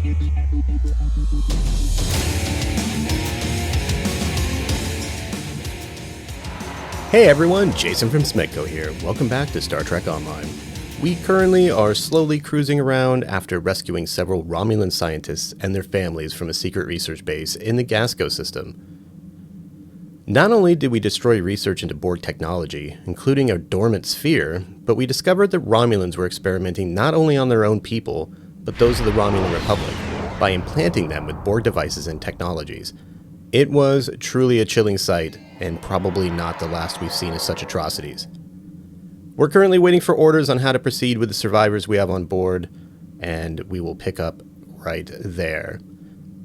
Hey everyone, Jason from SmeggCo here. Welcome back to Star Trek Online. We currently are slowly cruising around after rescuing several Romulan scientists and their families from a secret research base in the Gasco system. Not only did we destroy research into Borg technology, including a dormant sphere, but we discovered that Romulans were experimenting not only on their own people, but those of the Romulan Republic, by implanting them with Borg devices and technologies. It was truly a chilling sight, and probably not the last we've seen of such atrocities. We're currently waiting for orders on how to proceed with the survivors we have on board, and we will pick up right there.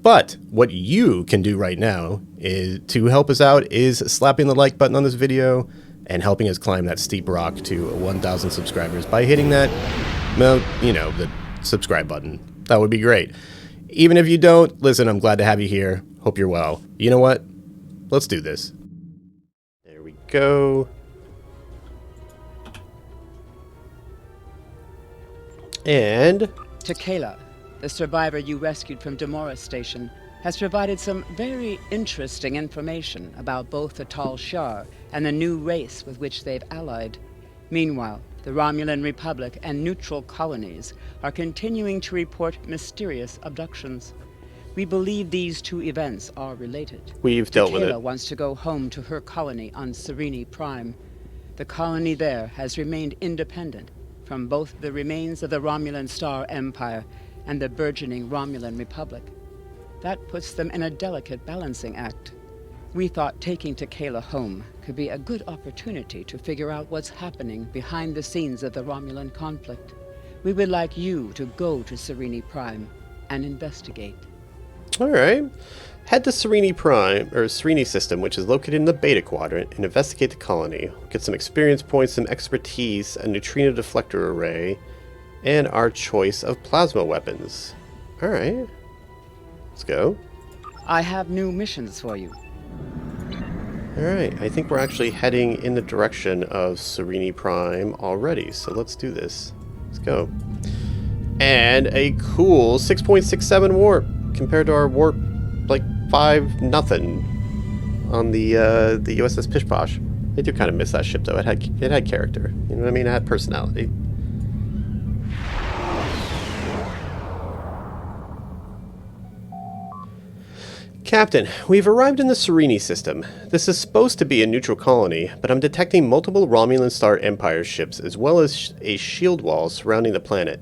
But what you can do right now is to help us out is slapping the like button on this video and helping us climb that steep rock to 1,000 subscribers by hitting that, well, you know, the subscribe button. That would be great. Even if you don't, listen, I'm glad to have you here. Hope you're well. You know what? Let's do this. There we go. And Takela, the survivor you rescued from Demora Station, has provided some very interesting information about both the Tal Shiar and the new race with which they've allied. Meanwhile, the Romulan Republic and neutral colonies are continuing to report mysterious abductions. We believe these two events are related. We've dealt with it. Takela wants to go home to her colony on Sereni Prime. The colony there has remained independent from both the remains of the Romulan Star Empire and the burgeoning Romulan Republic. That puts them in a delicate balancing act. We thought taking Takela home could be a good opportunity to figure out what's happening behind the scenes of the Romulan conflict. We would like you to go to Sereni Prime and investigate. All right. Head to Sereni Prime, or Sereni System, which is located in the Beta Quadrant, and investigate the colony. Get some experience points, some expertise, a neutrino deflector array, and our choice of plasma weapons. All right. Let's go. I have new missions for you. All right. I think we're actually heading in the direction of Sereni Prime already, so let's do this. Let's go. And a cool 6.67 warp compared to our warp like 5-0 on the U.S.S. PishPosh. I do kind of miss that ship though. It had character. You know what I mean? It had personality. Captain, we've arrived in the Sereni system. This is supposed to be a neutral colony, but I'm detecting multiple Romulan Star Empire ships as well as a shield wall surrounding the planet.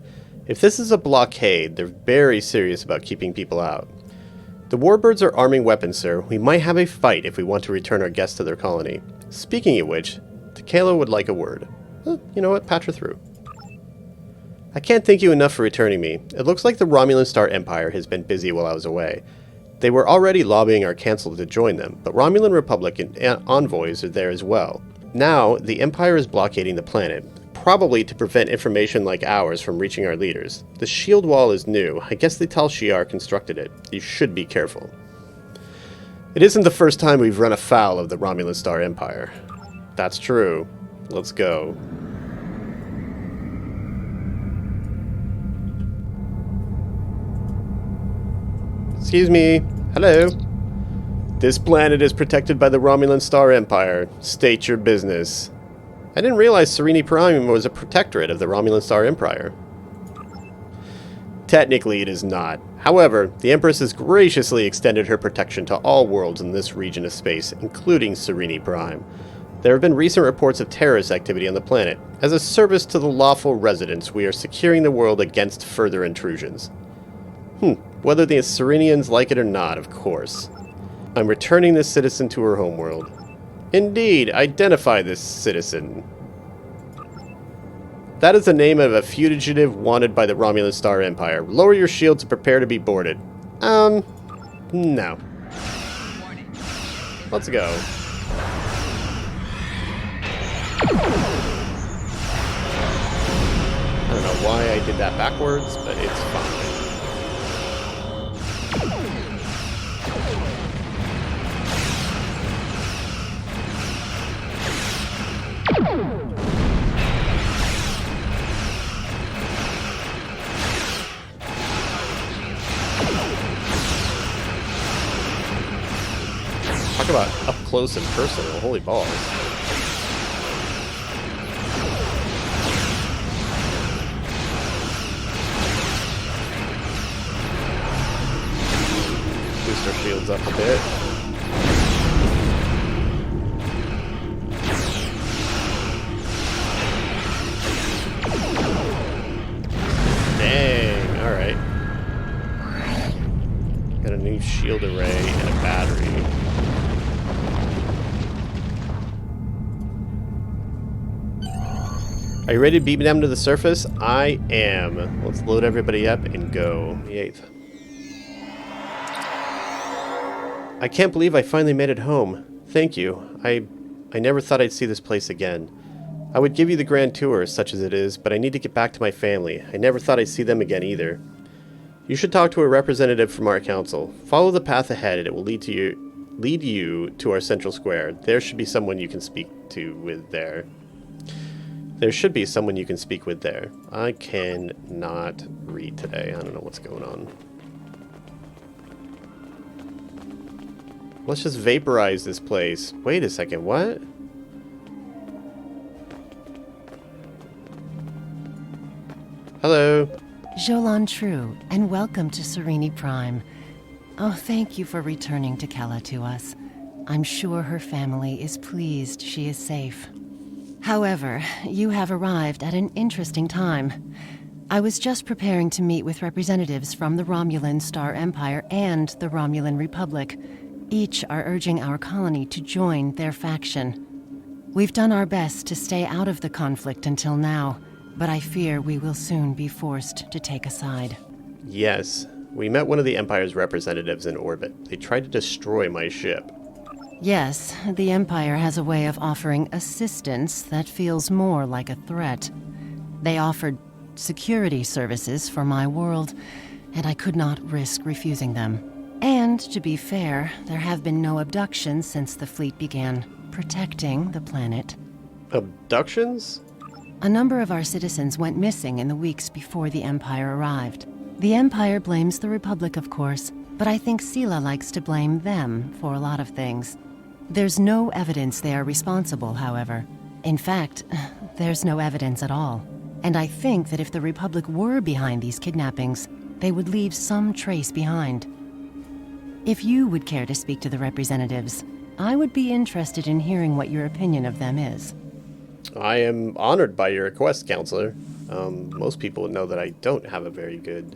If this is a blockade, they're very serious about keeping people out. The warbirds are arming weapons, sir. We might have a fight if we want to return our guests to their colony. Speaking of which, Takela would like a word. You know what? Patch her through. I can't thank you enough for returning me. It looks like the Romulan Star Empire has been busy while I was away. They were already lobbying our council to join them, but Romulan Republic and envoys are there as well. Now, the Empire is blockading the planet, probably to prevent information like ours from reaching our leaders. The shield wall is new. I guess the Tal Shiar constructed it. You should be careful. It isn't the first time we've run afoul of the Romulan Star Empire. That's true. Let's go. Excuse me. Hello. This planet is protected by the Romulan Star Empire. State your business. I didn't realize Sereni Prime was a protectorate of the Romulan Star Empire. Technically, it is not. However, the Empress has graciously extended her protection to all worlds in this region of space, including Sereni Prime. There have been recent reports of terrorist activity on the planet. As a service to the lawful residents, we are securing the world against further intrusions. Whether the Serenians like it or not, of course. I'm returning this citizen to her homeworld. Indeed, identify this citizen. That is the name of a fugitive wanted by the Romulan Star Empire. Lower your shields and prepare to be boarded. No. Let's go. I don't know why I did that backwards, but it's fine. about up close and personal. Holy balls. Boost our shields up a bit. Dang, alright. Got a new shield array and a battery. Are you ready to beam them to the surface? I am. Let's load everybody up and go. The 8th. I can't believe I finally made it home. Thank you. I never thought I'd see this place again. I would give you the grand tour, such as it is, but I need to get back to my family. I never thought I'd see them again either. You should talk to a representative from our council. Follow the path ahead and it will lead you to our central square. There should be someone you can speak with there. There should be someone you can speak with there. I cannot read today. I don't know what's going on. Let's just vaporize this place. Wait a second, what? Hello. Jolan True, and welcome to Sereni Prime. Oh, thank you for returning to Kella to us. I'm sure her family is pleased she is safe. However, you have arrived at an interesting time. I was just preparing to meet with representatives from the Romulan Star Empire and the Romulan Republic. Each are urging our colony to join their faction. We've done our best to stay out of the conflict until now, but I fear we will soon be forced to take a side. Yes, we met one of the Empire's representatives in orbit. They tried to destroy my ship. Yes, the Empire has a way of offering assistance that feels more like a threat. They offered security services for my world, and I could not risk refusing them. And, to be fair, there have been no abductions since the fleet began protecting the planet. Abductions? A number of our citizens went missing in the weeks before the Empire arrived. The Empire blames the Republic, of course, but I think Sela likes to blame them for a lot of things. There's no evidence they are responsible, however. In fact, there's no evidence at all. And I think that if the Republic were behind these kidnappings, they would leave some trace behind. If you would care to speak to the representatives, I would be interested in hearing what your opinion of them is. I am honored by your request, Counselor. Most people would know that I don't have a very good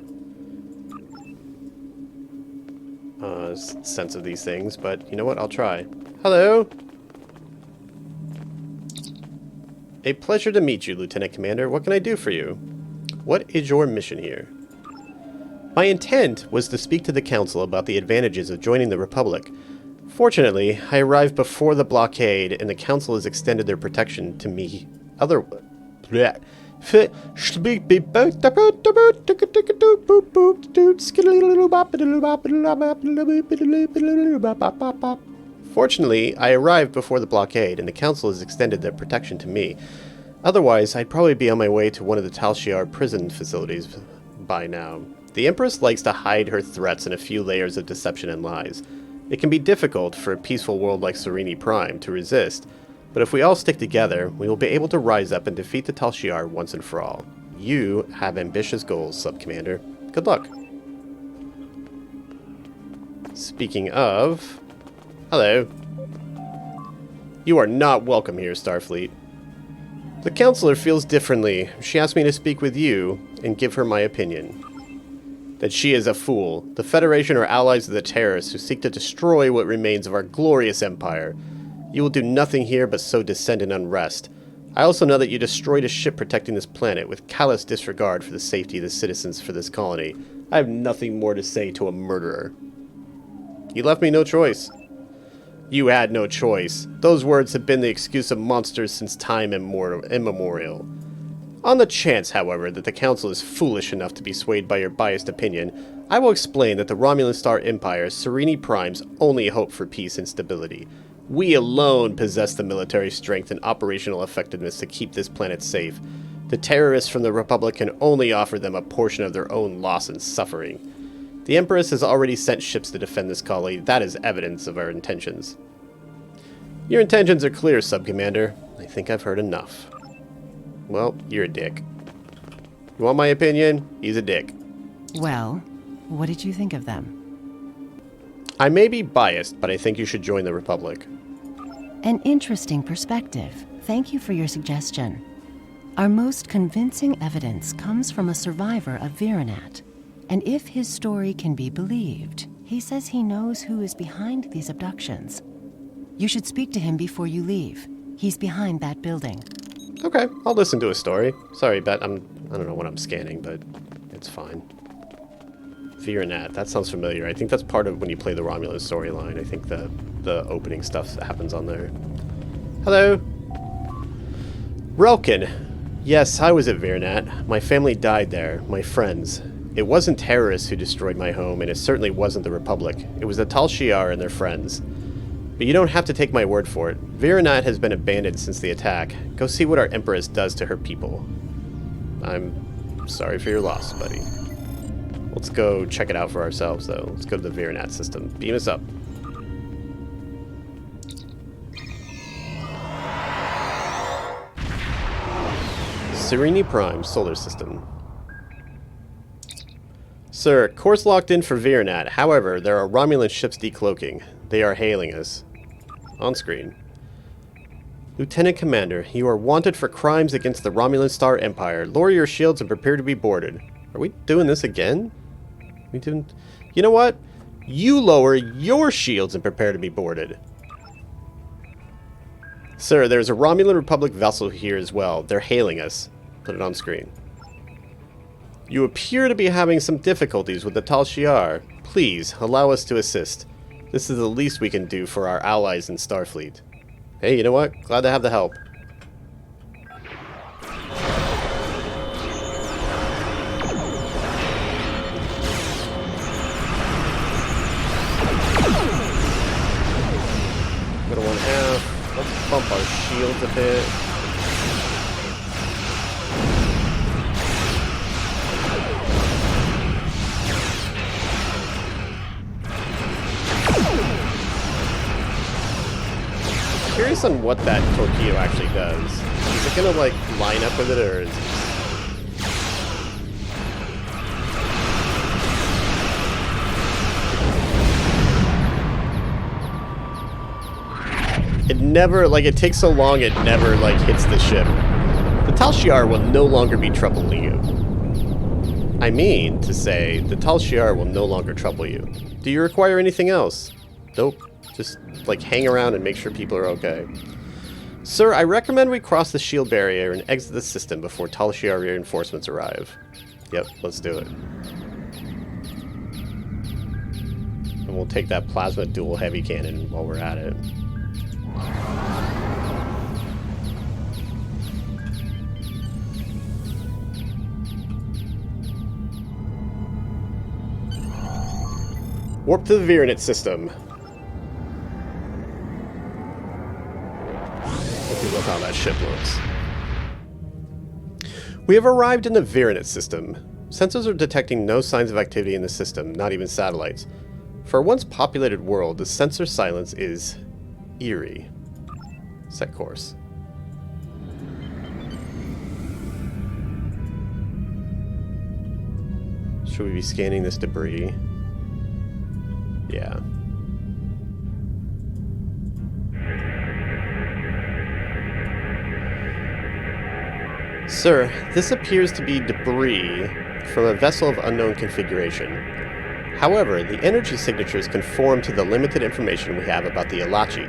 sense of these things, but you know what? I'll try. Hello! A pleasure to meet you, Lieutenant Commander. What can I do for you? What is your mission here? My intent was to speak to the Council about the advantages of joining the Republic. Fortunately, I arrived before the blockade, and the Council has extended their protection to me. Fortunately, I arrived before the blockade, and the Council has extended their protection to me. Otherwise, I'd probably be on my way to one of the Tal Shiar prison facilities by now. The Empress likes to hide her threats in a few layers of deception and lies. It can be difficult for a peaceful world like Sereni Prime to resist, but if we all stick together, we will be able to rise up and defeat the Tal Shiar once and for all. You have ambitious goals, Sub-Commander. Good luck. Speaking of... Hello. You are not welcome here, Starfleet. The Counselor feels differently. She asked me to speak with you and give her my opinion. That she is a fool. The Federation are allies of the terrorists who seek to destroy what remains of our glorious empire. You will do nothing here but sow dissent and unrest. I also know that you destroyed a ship protecting this planet with callous disregard for the safety of the citizens for this colony. I have nothing more to say to a murderer. You left me no choice. You had no choice. Those words have been the excuse of monsters since time immemorial. On the chance, however, that the Council is foolish enough to be swayed by your biased opinion, I will explain that the Romulan Star Empire is Sereni Prime's only hope for peace and stability. We alone possess the military strength and operational effectiveness to keep this planet safe. The terrorists from the Republic can only offer them a portion of their own loss and suffering. The Empress has already sent ships to defend this colony. That is evidence of our intentions. Your intentions are clear, Sub-Commander. I think I've heard enough. Well, you're a dick. You want my opinion? He's a dick. Well, what did you think of them? I may be biased, but I think you should join the Republic. An interesting perspective. Thank you for your suggestion. Our most convincing evidence comes from a survivor of Virenat. And if his story can be believed, he says he knows who is behind these abductions. You should speak to him before you leave. He's behind that building. Okay, I'll listen to a story. Sorry, Bet, I don't know what I'm scanning, but it's fine. Virenat, that sounds familiar. I think that's part of when you play the Romulan storyline. I think the opening stuff that happens on there. Hello. Relkin. Yes, I was at Virenat. My family died there. My friends. It wasn't terrorists who destroyed my home, and it certainly wasn't the Republic. It was the Tal Shiar and their friends. But you don't have to take my word for it. Virenat has been abandoned since the attack. Go see what our Empress does to her people. I'm sorry for your loss, buddy. Let's go check it out for ourselves, though. Let's go to the Virenat system. Beam us up. Sereni Prime, Solar System. Sir, course locked in for Virenat. However, there are Romulan ships decloaking. They are hailing us. On screen. Lieutenant Commander, you are wanted for crimes against the Romulan Star Empire. Lower your shields and prepare to be boarded. Are we doing this again? We didn't... You know what? You lower your shields and prepare to be boarded. Sir, there's a Romulan Republic vessel here as well. They're hailing us. Put it on screen. You appear to be having some difficulties with the Tal Shiar. Please, allow us to assist. This is the least we can do for our allies in Starfleet. Hey, you know what? Glad to have the help. Go to 1/2. Let's bump our shields a bit. Curious on what that torpedo actually does. Is it gonna like line up with it, or is it never, like, it takes so long it never like hits the ship. The Tal Shiar will no longer be troubling you. I mean to say, the Tal Shiar will no longer trouble you. Do you require anything else? Nope. Just, like, hang around and make sure people are okay. Sir, I recommend we cross the shield barrier and exit the system before Tal Shiar reinforcements arrive. Yep, let's do it. And we'll take that plasma dual heavy cannon while we're at it. Warp to the Virenat system. Look how that ship looks. We have arrived in the Virenat system. Sensors are detecting no signs of activity in the system, not even satellites. For a once populated world, the sensor silence is eerie. Set course. Should we be scanning this debris? Yeah. Sir, this appears to be debris from a vessel of unknown configuration. However, the energy signatures conform to the limited information we have about the Elachi.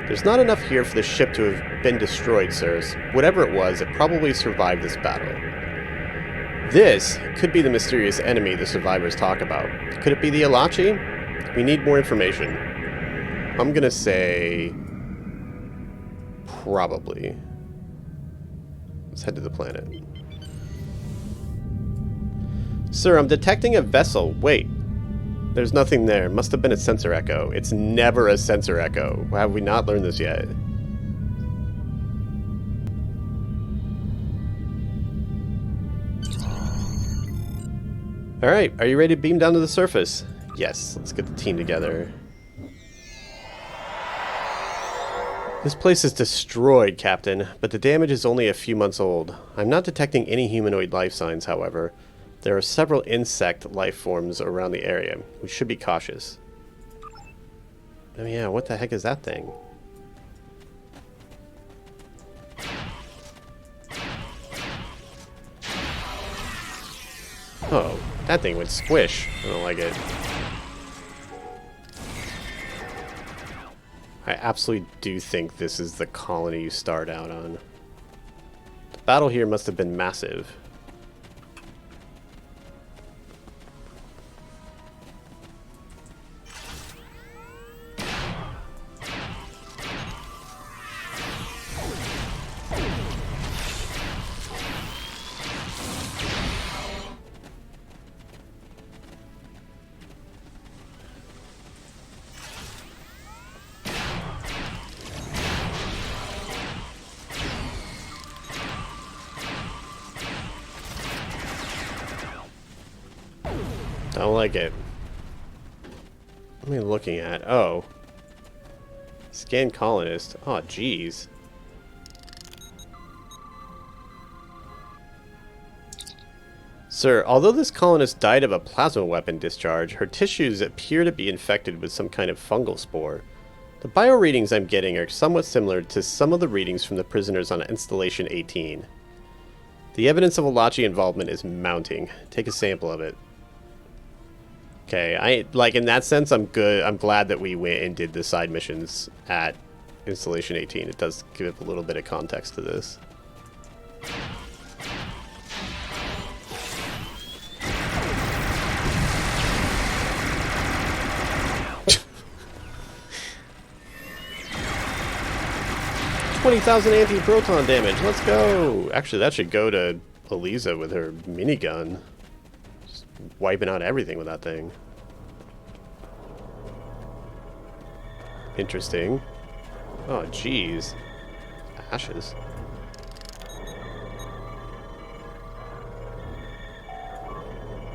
There's not enough here for the ship to have been destroyed, sirs. Whatever it was, it probably survived this battle. This could be the mysterious enemy the survivors talk about. Could it be the Elachi? We need more information. I'm gonna say... probably. Let's head to the planet. Sir, I'm detecting a vessel. Wait. There's nothing there. Must have been a sensor echo. It's never a sensor echo. Have we not learned this yet? Alright, are you ready to beam down to the surface? Yes, let's get the team together. This place is destroyed, Captain, but the damage is only a few months old. I'm not detecting any humanoid life signs, however. There are several insect life forms around the area. We should be cautious. Oh yeah, what the heck is that thing? Oh, that thing went squish. I don't like it. I absolutely do think this is the colony you start out on. The battle here must have been massive. Don't like it. What am I looking at? Oh. Scan colonist. Oh, jeez. Sir, although this colonist died of a plasma weapon discharge, her tissues appear to be infected with some kind of fungal spore. The bio readings I'm getting are somewhat similar to some of the readings from the prisoners on Installation 18. The evidence of Elachi involvement is mounting. Take a sample of it. Okay, like in that sense, I'm good. I'm glad that we went and did the side missions at Installation 18. It does give a little bit of context to this. $20,000 anti-proton damage. Let's go. Actually, that should go to Eliza with her minigun. Just wiping out everything with that thing. Interesting. Oh, jeez. Ashes.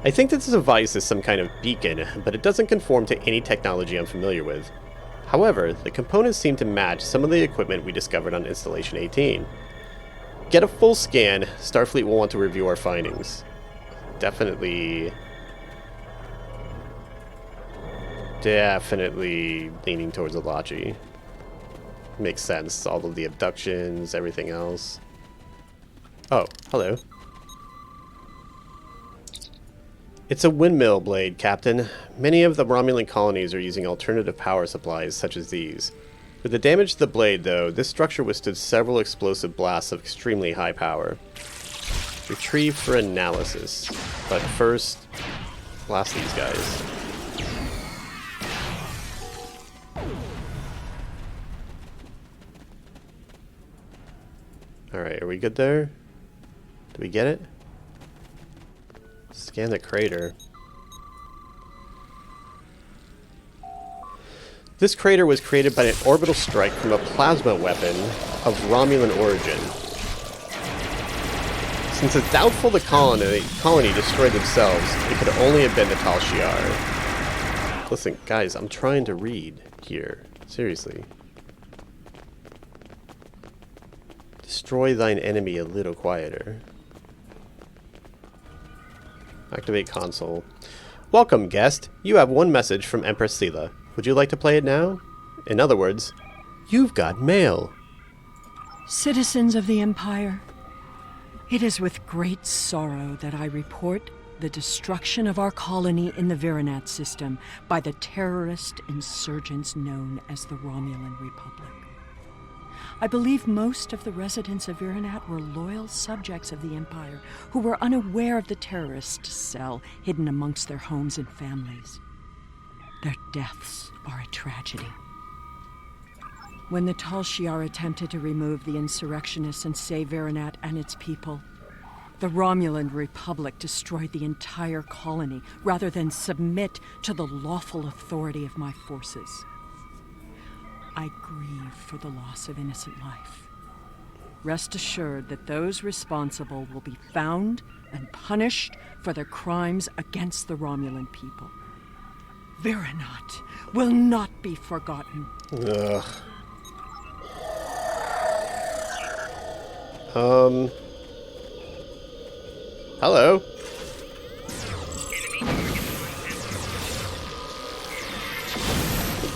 I think that this device is some kind of beacon, but it doesn't conform to any technology I'm familiar with. However, the components seem to match some of the equipment we discovered on Installation 18. Get a full scan. Starfleet will want to review our findings. Definitely leaning towards Elachi. Makes sense. All of the abductions, everything else. Oh, hello. It's a windmill blade, Captain. Many of the Romulan colonies are using alternative power supplies such as these. With the damage to the blade, though, this structure withstood several explosive blasts of extremely high power. Retrieve for analysis. But first, blast these guys. Alright, are we good there? Did we get it? Scan the crater. This crater was created by an orbital strike from a plasma weapon of Romulan origin. Since it's doubtful the colony destroyed themselves, it could only have been the Tal Shiar. Listen, guys, I'm trying to read here. Seriously. Destroy thine enemy a little quieter. Activate console. Welcome, guest. You have one message from Empress Sela. Would you like to play it now? In other words, you've got mail. Citizens of the Empire, it is with great sorrow that I report the destruction of our colony in the Virenat system by the terrorist insurgents known as the Romulan Republic. I believe most of the residents of Virenat were loyal subjects of the Empire who were unaware of the terrorist cell hidden amongst their homes and families. Their deaths are a tragedy. When the Tal Shiar attempted to remove the insurrectionists and save Virenat and its people, the Romulan Republic destroyed the entire colony rather than submit to the lawful authority of my forces. I grieve for the loss of innocent life. Rest assured that those responsible will be found and punished for their crimes against the Romulan people. Virenat will not be forgotten. Ugh. Hello?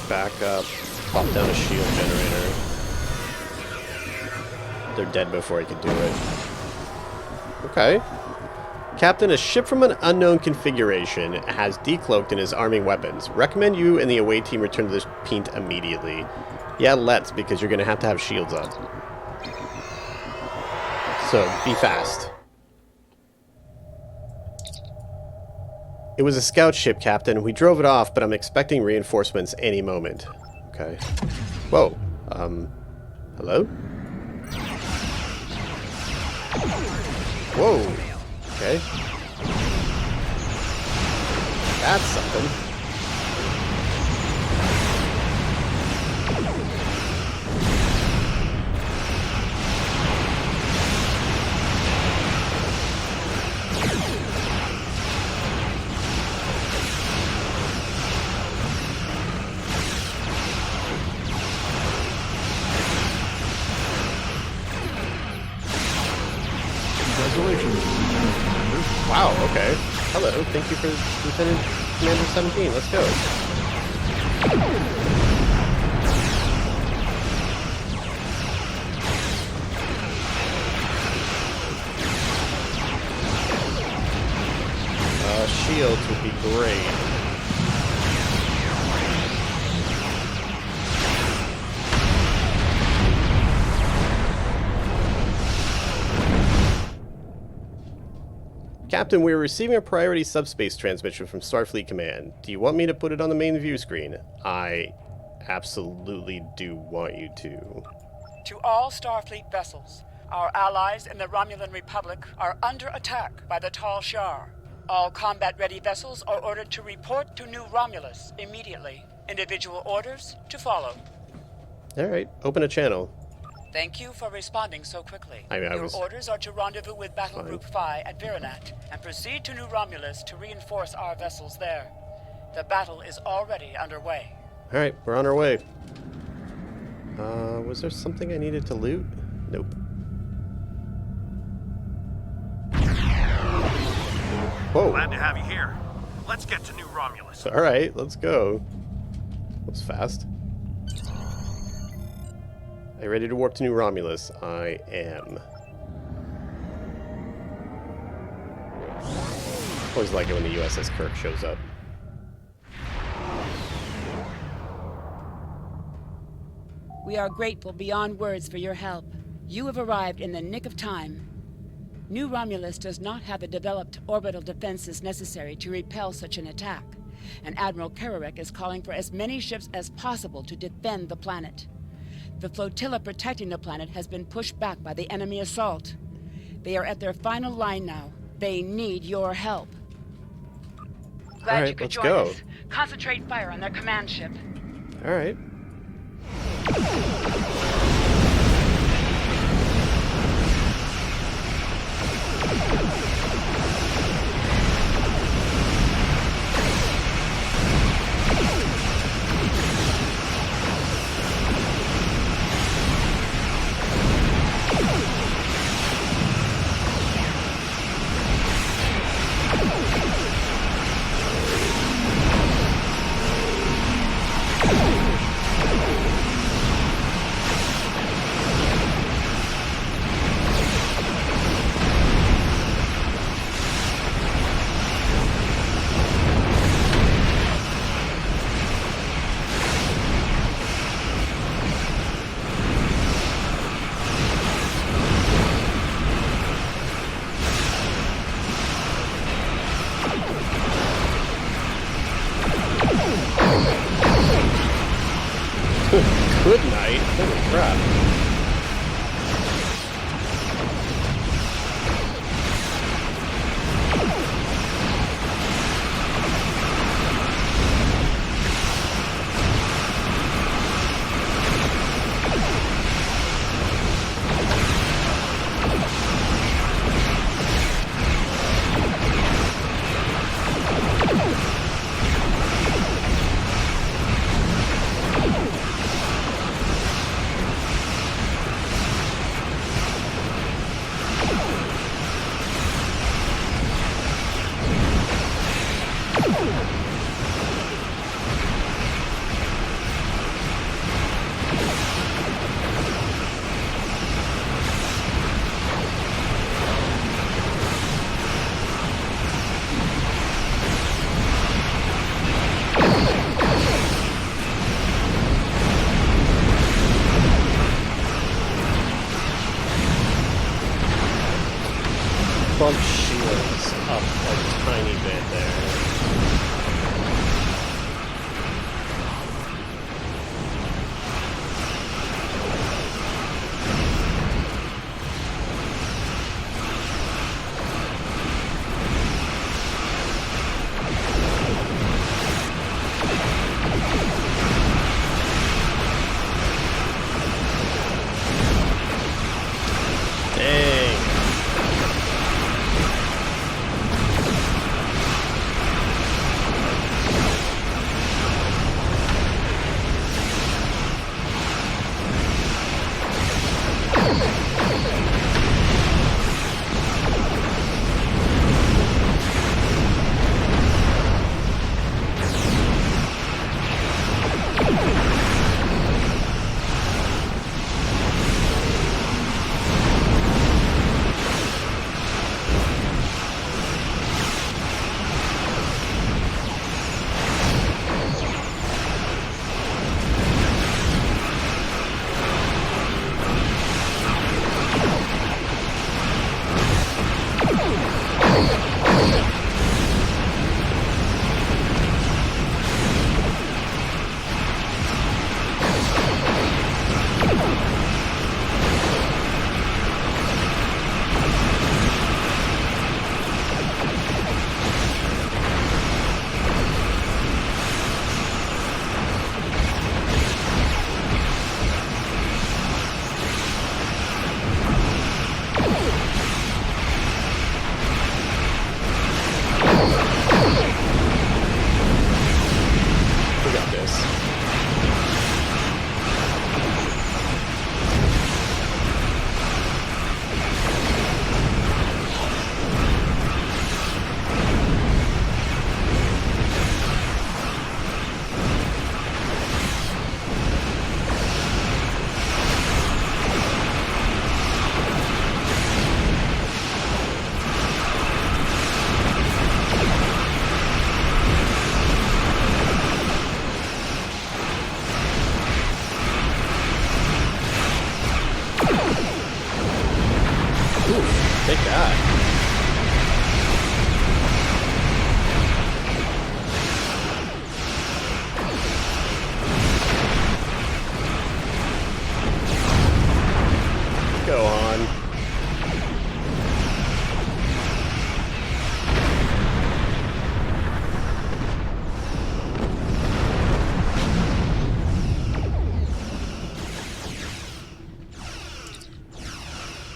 Back up. Pop down a shield generator. They're dead before I could do it. Okay. Captain, a ship from an unknown configuration has decloaked and is arming weapons. Recommend you and the away team return to this pint immediately. Yeah, let's, because you're going to have shields up. So, be fast. It was a scout ship, Captain. We drove it off, but I'm expecting reinforcements any moment. Okay. Whoa. Hello? Whoa. Okay. That's something. Wow, okay. Hello, thank you for Lieutenant Commander 17. Let's go. Shields would be great. Captain, we are receiving a priority subspace transmission from Starfleet Command. Do you want me to put it on the main view screen? I absolutely do want you to. To all Starfleet vessels, our allies in the Romulan Republic are under attack by the Tal Shiar. All combat-ready vessels are ordered to report to New Romulus immediately. Individual orders to follow. Alright, open a channel. Thank you for responding so quickly. Your orders are to rendezvous with Battle Group Phi at Virenat and proceed to New Romulus to reinforce our vessels there. The battle is already underway. Alright, we're on our way. Was there something I needed to loot? Nope. Whoa. Glad to have you here. Let's get to New Romulus. Alright, let's go. That was fast. Are you ready to warp to New Romulus? I am. Always like it when the U.S.S. Kirk shows up. We are grateful beyond words for your help. You have arrived in the nick of time. New Romulus does not have the developed orbital defenses necessary to repel such an attack, and Admiral Kararek is calling for as many ships as possible to defend the planet. The flotilla protecting the planet has been pushed back by the enemy assault. They are at their final line now. They need your help. Glad you could join us. Concentrate fire on their command ship. All right. Good night. Holy crap.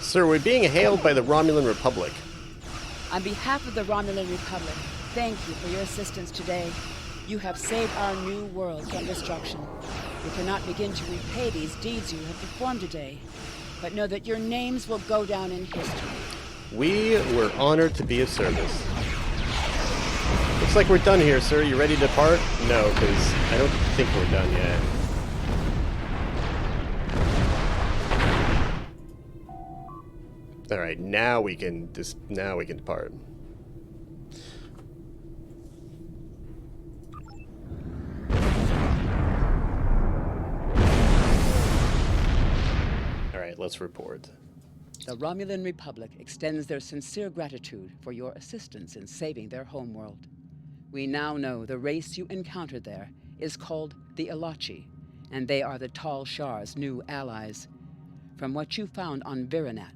Sir, we're being hailed by the Romulan Republic. On behalf of the Romulan Republic, thank you for your assistance today. You have saved our new world from destruction. We cannot begin to repay these deeds you have performed today, but know that your names will go down in history. We were honored to be of service. Looks like we're done here, sir. You ready to depart? No, because I don't think we're done yet. All right, now we can depart. All right, let's report. The Romulan Republic extends their sincere gratitude for your assistance in saving their homeworld. We now know the race you encountered there is called the Elachi, and they are the Tal Shiar's new allies. From what you found on Virenat,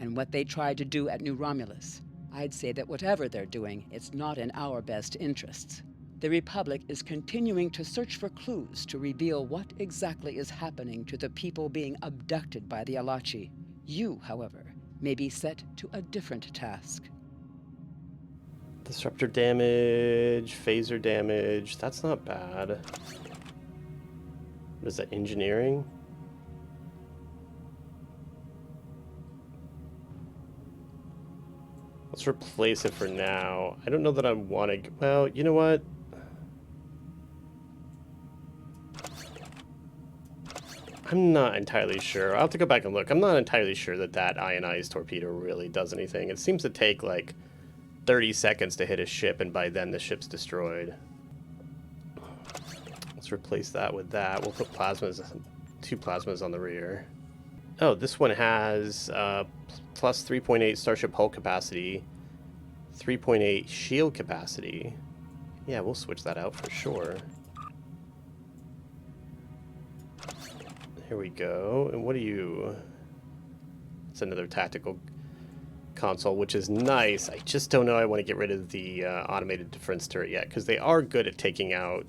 and what they tried to do at New Romulus, I'd say that whatever they're doing, it's not in our best interests. The Republic is continuing to search for clues to reveal what exactly is happening to the people being abducted by the Elachi. You, however, may be set to a different task. Disruptor damage, phaser damage, that's not bad. What is that, engineering? Let's replace it for now. I don't know that I want to... Well, you know what? I'm not entirely sure. I'll have to go back and look. I'm not entirely sure that that ionized torpedo really does anything. It seems to take like 30 seconds to hit a ship, and by then the ship's destroyed. Let's replace that with that. We'll put plasmas, 2 plasmas on the rear. Oh, this one has plus 3.8 starship hull capacity, 3.8 shield capacity. Yeah, we'll switch that out for sure. Here we go. And what do you... It's another tactical console, which is nice. I just don't know I want to get rid of the automated defense turret yet, because they are good at taking out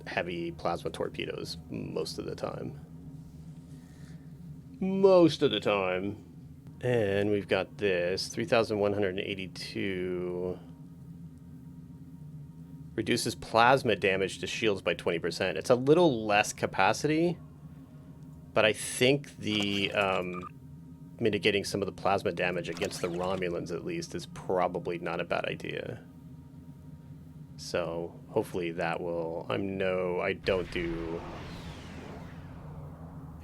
heavy plasma torpedoes most of the time. Most of the time. And we've got this 3,182. Reduces plasma damage to shields by 20%. It's a little less capacity, but I think the mitigating some of the plasma damage against the Romulans at least is probably not a bad idea. So hopefully that will... I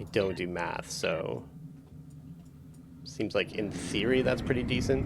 don't do math, so seems like in theory that's pretty decent.